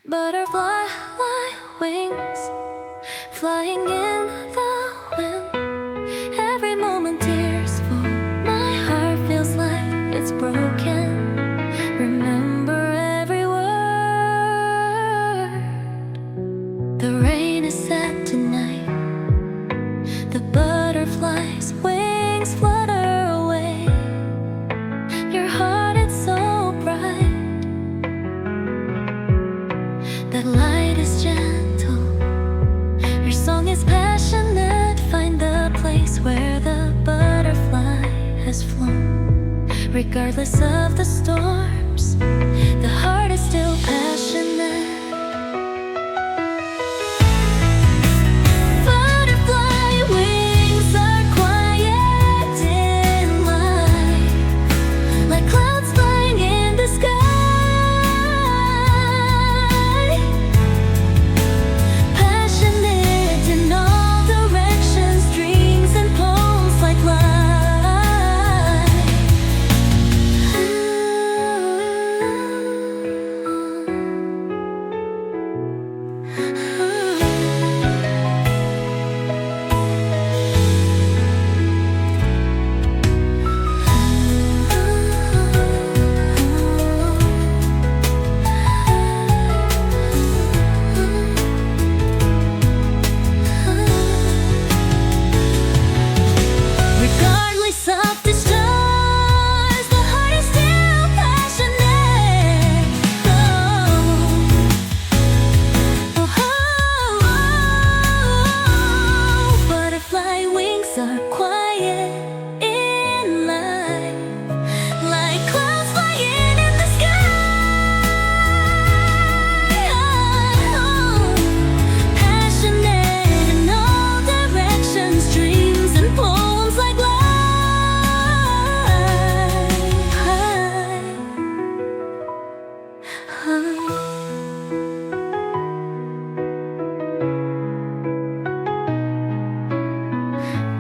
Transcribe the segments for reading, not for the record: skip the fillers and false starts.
Butterfly like wings, flying in the wind. Every moment tears fall, my heart feels like it's broken. Remember every word. The rain is set tonight, the butterfly's wings flutter away. Your heart is so bright, that light is gentle, your song is passionate. Find the place where the butterfly has flown. Regardless of the storms, the heart is still passionate. Butterfly wings are quiet in light, like clouds flying in the sky.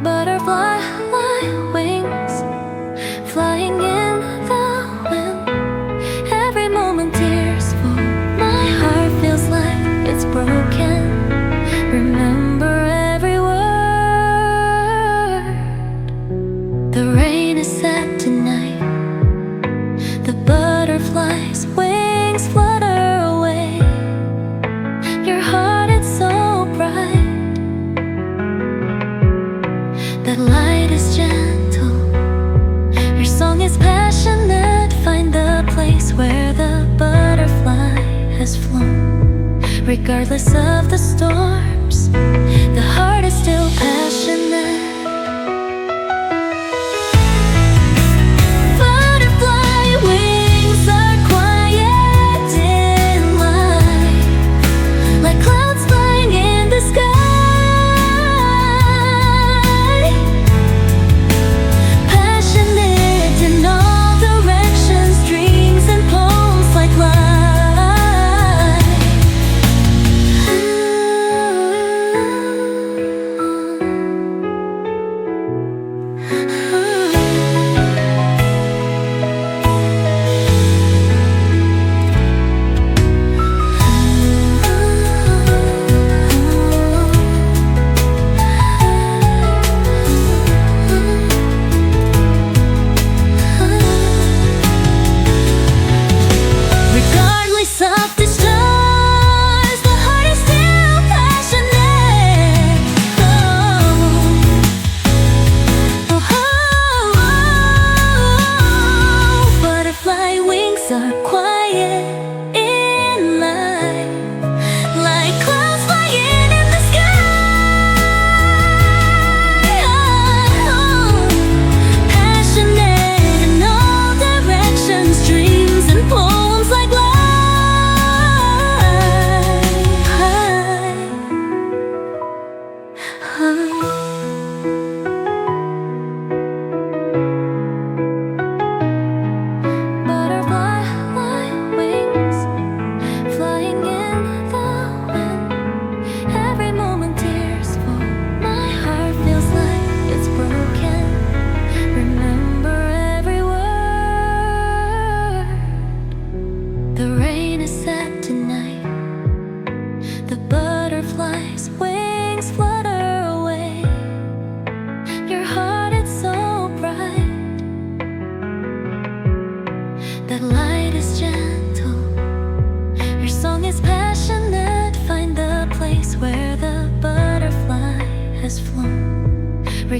Butterfly like wings, flying in the wind. Every moment tears fall, my heart feels like it's broken. Remember every word. The rain is set tonight, the butterfly's wings flutter away. Your heart is so bright, that light is gentle, your song is passionate. Find the place where the butterfly has flown. Regardless of the storms, the heart is still passionate. Butterfly wings are quiet in light, like clouds flying in the sky.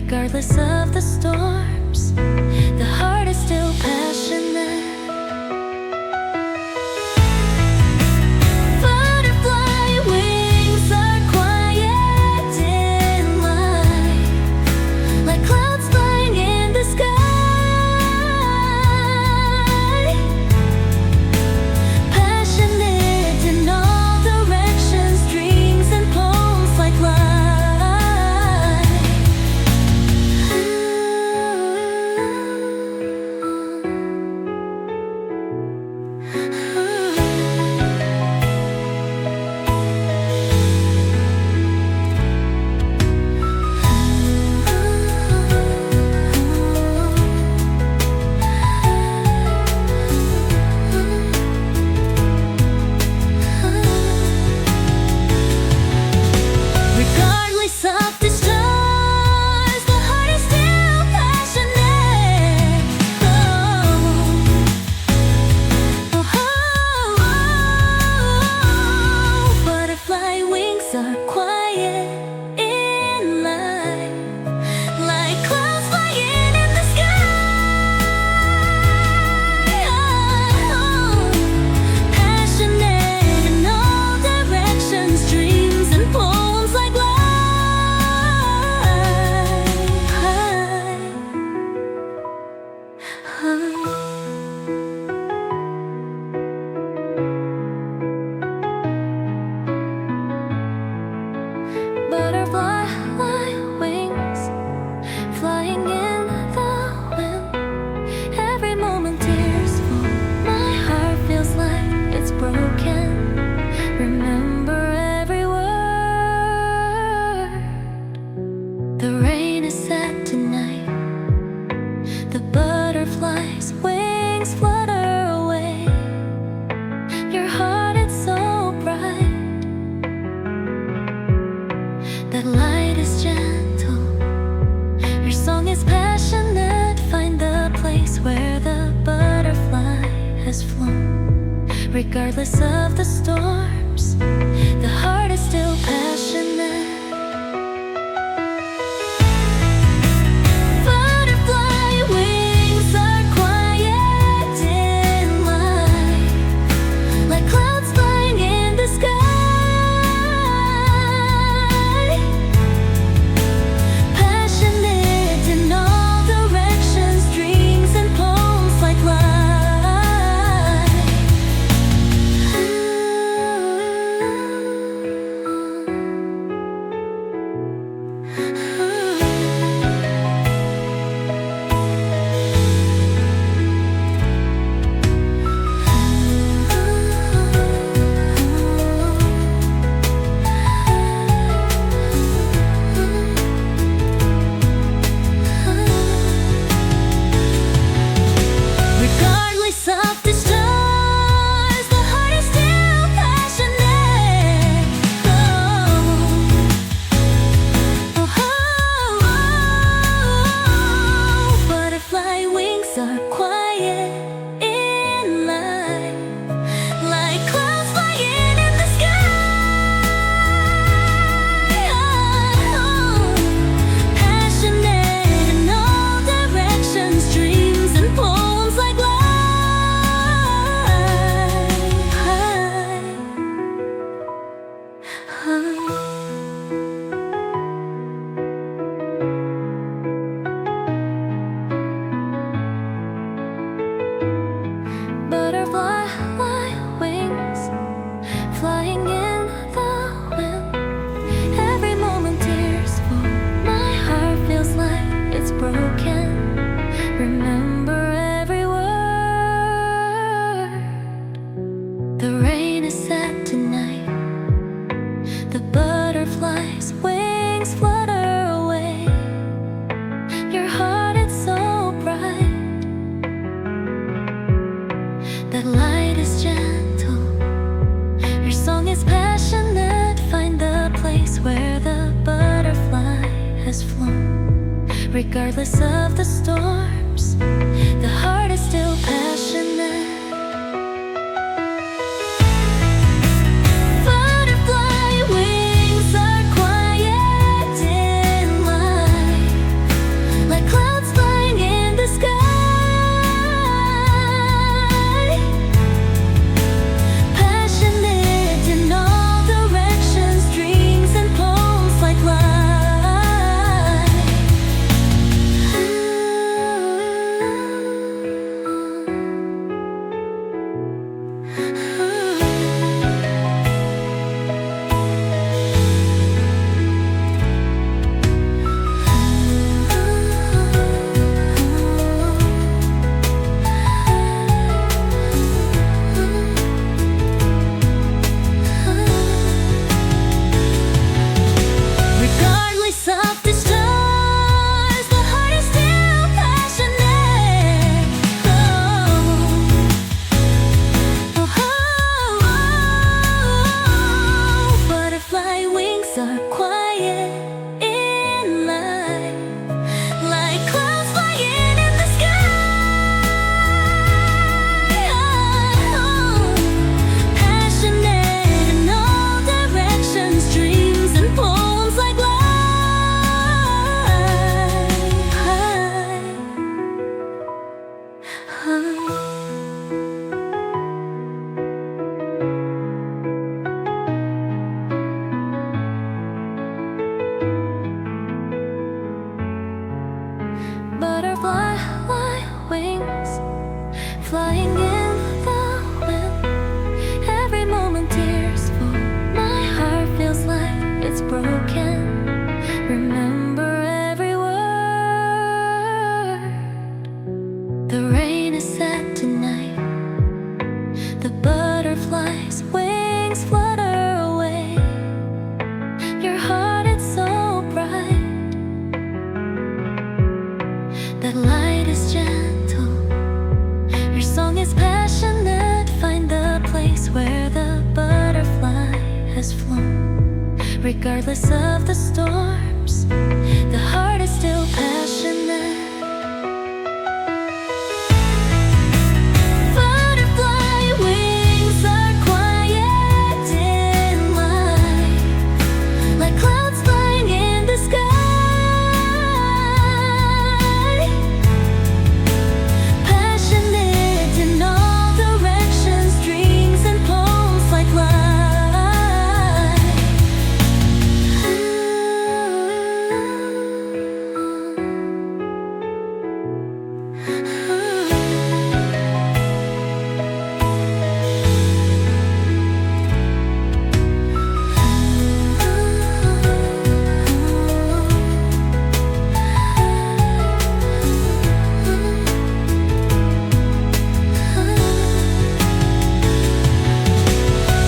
Regardless of the storms, the heart is still passionate. Butterfly wings are quiet in light, like clouds flying in the sky. Passionate in all directions, dreams and poems like light. Regardless of the stars, the heart is still passionate. Butterfly wings are quiet in life, like clouds flying in the sky. Passionate in all directions, dreams and poems like light. Butterfly wings flying in the wind. Every moment tears fall. My heart feels like it's broken. Remember every word. The rain is set tonight. The butterfly's wings flutter away. Your heart is so bright. That light is gentle. Your song is passionate. Find the place where the butterfly has flown. Regardless of the storms, the heart is still passionate. Butterfly wings are quiet in light, like clouds flying in the sky. Passionate in all directions, dreams and poems like light. Regardless of the stars, the heart is still passionate. Butterfly wings are quiet in light, like clouds flying in the sky. Passionate in all directions, dreams and poems like light. Butterfly wings flying in the wind. Every moment tears fall. My heart feels like it's broken. Remember every word. The rain is set tonight. The butterfly's wings flutter away. Your heart is so bright. That light is gentle. Your song is passionate. Find the place where the butterfly has flown. Regardless of the storms, the heart is still passionate. Butterfly wings are quiet in light, Regardless of the storms, the heart is still passionate. Butterfly wings are quiet in life, like clouds flying in the sky. Passionate in all directions, dreams and poems like life.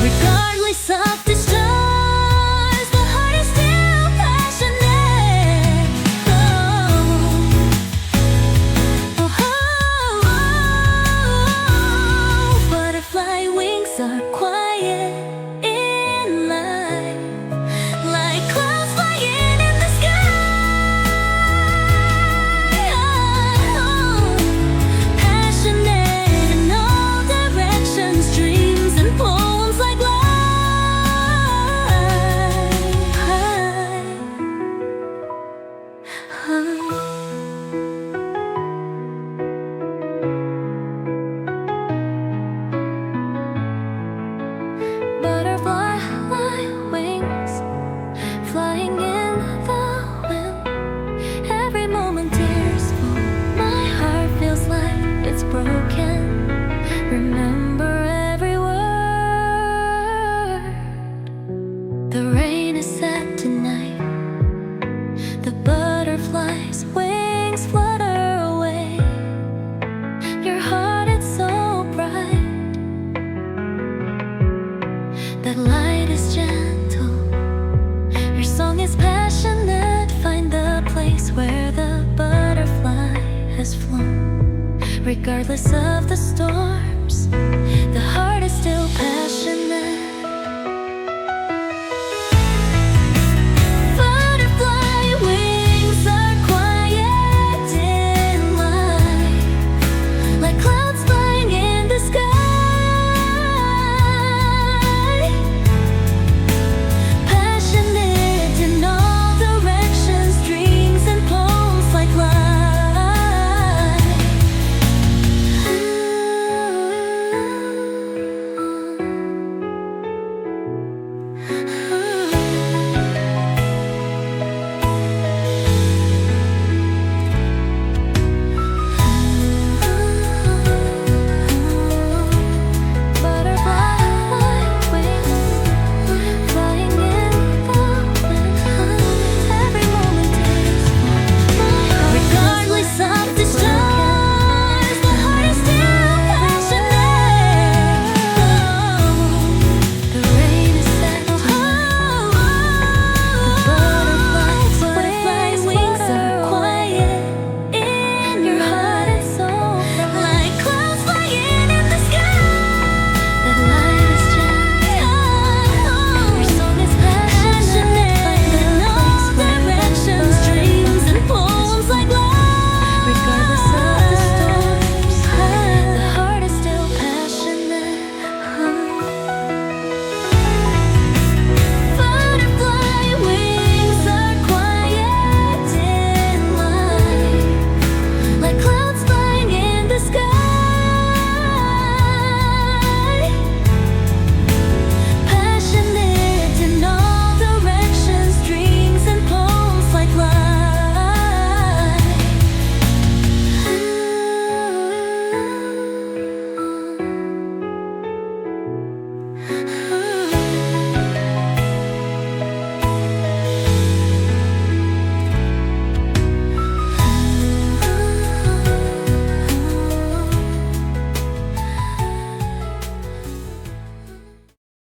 Regardless of the stars, the heart is still passionate. Butterfly wings are quiet in life, like clouds flying in the sky. Passionate in all directions, dreams and poems like life. Butterfly wings flying in the wind. Every moment tearful, my heart feels like it's broken. Remember every word. The rain is set tonight. The butterfly's wings flutter away. Your heart is so bright. That light is gentle. Your song is passionate. Find the place where the butterfly has flown. Regardless of the storm,